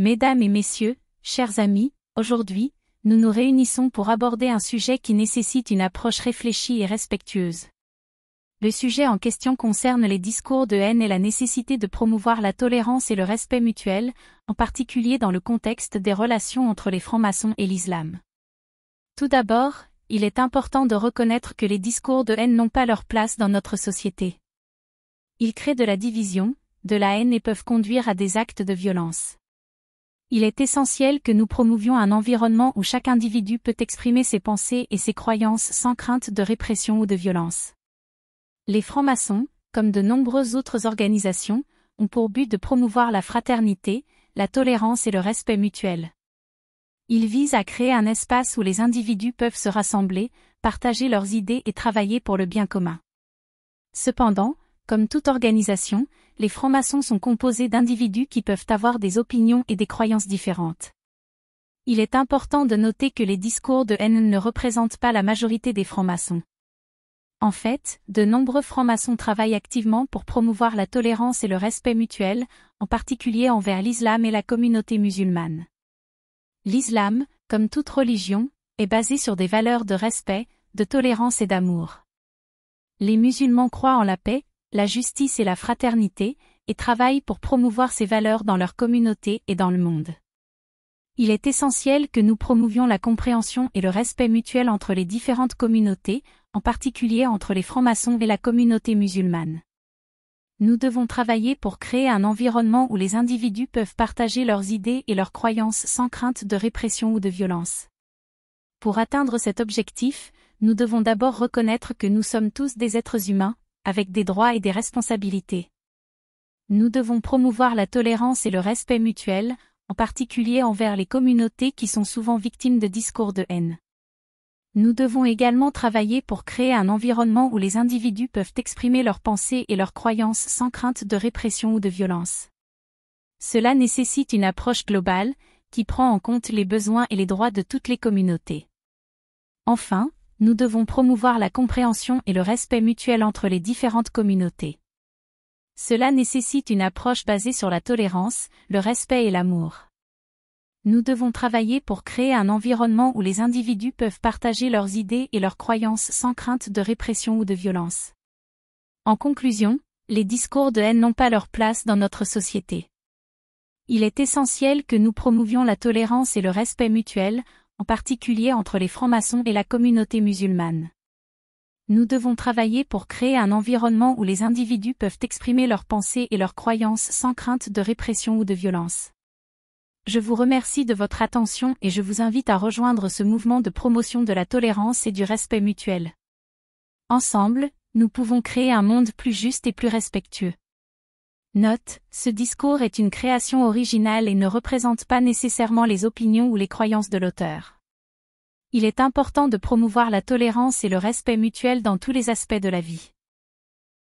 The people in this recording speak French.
Mesdames et messieurs, chers amis, aujourd'hui, nous nous réunissons pour aborder un sujet qui nécessite une approche réfléchie et respectueuse. Le sujet en question concerne les discours de haine et la nécessité de promouvoir la tolérance et le respect mutuel, en particulier dans le contexte des relations entre les francs-maçons et l'islam. Tout d'abord, il est important de reconnaître que les discours de haine n'ont pas leur place dans notre société. Ils créent de la division, de la haine et peuvent conduire à des actes de violence. Il est essentiel que nous promouvions un environnement où chaque individu peut exprimer ses pensées et ses croyances sans crainte de répression ou de violence. Les francs-maçons, comme de nombreuses autres organisations, ont pour but de promouvoir la fraternité, la tolérance et le respect mutuel. Ils visent à créer un espace où les individus peuvent se rassembler, partager leurs idées et travailler pour le bien commun. Cependant, comme toute organisation, les francs-maçons sont composés d'individus qui peuvent avoir des opinions et des croyances différentes. Il est important de noter que les discours de haine ne représentent pas la majorité des francs-maçons. En fait, de nombreux francs-maçons travaillent activement pour promouvoir la tolérance et le respect mutuel, en particulier envers l'islam et la communauté musulmane. L'islam, comme toute religion, est basé sur des valeurs de respect, de tolérance et d'amour. Les musulmans croient en la paix, la justice et la fraternité, et travaillent pour promouvoir ces valeurs dans leur communauté et dans le monde. Il est essentiel que nous promouvions la compréhension et le respect mutuel entre les différentes communautés, en particulier entre les francs-maçons et la communauté musulmane. Nous devons travailler pour créer un environnement où les individus peuvent partager leurs idées et leurs croyances sans crainte de répression ou de violence. Pour atteindre cet objectif, nous devons d'abord reconnaître que nous sommes tous des êtres humains, avec des droits et des responsabilités. Nous devons promouvoir la tolérance et le respect mutuel, en particulier envers les communautés qui sont souvent victimes de discours de haine. Nous devons également travailler pour créer un environnement où les individus peuvent exprimer leurs pensées et leurs croyances sans crainte de répression ou de violence. Cela nécessite une approche globale, qui prend en compte les besoins et les droits de toutes les communautés. Enfin, nous devons promouvoir la compréhension et le respect mutuel entre les différentes communautés. Cela nécessite une approche basée sur la tolérance, le respect et l'amour. Nous devons travailler pour créer un environnement où les individus peuvent partager leurs idées et leurs croyances sans crainte de répression ou de violence. En conclusion, les discours de haine n'ont pas leur place dans notre société. Il est essentiel que nous promouvions la tolérance et le respect mutuel, en particulier entre les francs-maçons et la communauté musulmane. Nous devons travailler pour créer un environnement où les individus peuvent exprimer leurs pensées et leurs croyances sans crainte de répression ou de violence. Je vous remercie de votre attention et je vous invite à rejoindre ce mouvement de promotion de la tolérance et du respect mutuel. Ensemble, nous pouvons créer un monde plus juste et plus respectueux. Note, ce discours est une création originale et ne représente pas nécessairement les opinions ou les croyances de l'auteur. Il est important de promouvoir la tolérance et le respect mutuel dans tous les aspects de la vie.